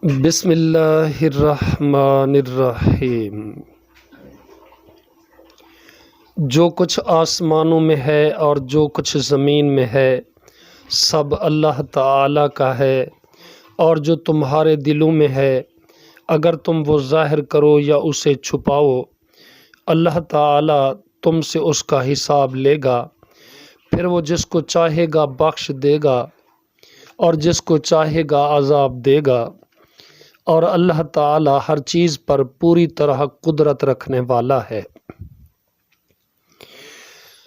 بسم اللہ الرحمن الرحیم۔ جو کچھ آسمانوں میں ہے اور جو کچھ زمین میں ہے سب اللہ تعالیٰ کا ہے، اور جو تمہارے دلوں میں ہے اگر تم وہ ظاہر کرو یا اسے چھپاؤ، اللہ تعالیٰ تم سے اس کا حساب لے گا۔ پھر وہ جس کو چاہے گا بخش دے گا اور جس کو چاہے گا عذاب دے گا، اور اللہ تعالیٰ ہر چیز پر پوری طرح قدرت رکھنے والا ہے۔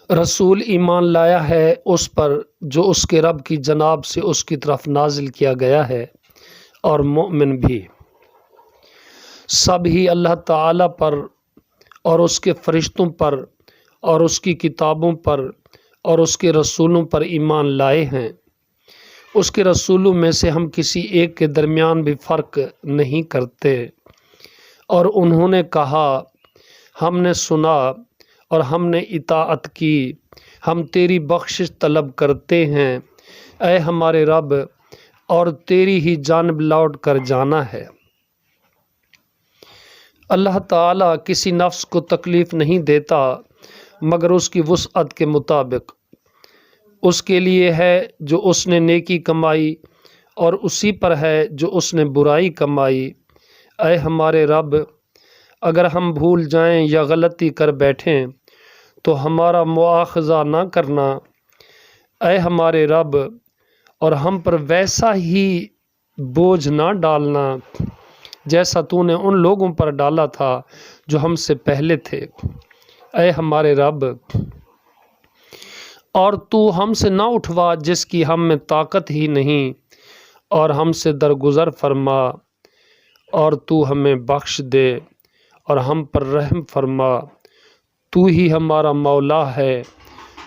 رسول ایمان لایا ہے اس پر جو اس کے رب کی جناب سے اس کی طرف نازل کیا گیا ہے، اور مومن بھی سب ہی اللہ تعالیٰ پر اور اس کے فرشتوں پر اور اس کی کتابوں پر اور اس کے رسولوں پر ایمان لائے ہیں۔ اس کے رسولوں میں سے ہم کسی ایک کے درمیان بھی فرق نہیں کرتے، اور انہوں نے کہا ہم نے سنا اور ہم نے اطاعت کی، ہم تیری بخشش طلب کرتے ہیں اے ہمارے رب، اور تیری ہی جانب لوٹ کر جانا ہے۔ اللہ تعالیٰ کسی نفس کو تکلیف نہیں دیتا مگر اس کی وسعت کے مطابق۔ اس کے لیے ہے جو اس نے نیکی کمائی اور اسی پر ہے جو اس نے برائی کمائی۔ اے ہمارے رب، اگر ہم بھول جائیں یا غلطی کر بیٹھیں تو ہمارا مواخذہ نہ کرنا۔ اے ہمارے رب، اور ہم پر ویسا ہی بوجھ نہ ڈالنا جیسا تو نے ان لوگوں پر ڈالا تھا جو ہم سے پہلے تھے۔ اے ہمارے رب، اور تو ہم سے نہ اٹھوا جس کی ہم میں طاقت ہی نہیں، اور ہم سے درگزر فرما اور تو ہمیں بخش دے اور ہم پر رحم فرما۔ تو ہی ہمارا مولا ہے،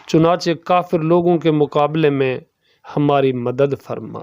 چنانچہ کافر لوگوں کے مقابلے میں ہماری مدد فرما۔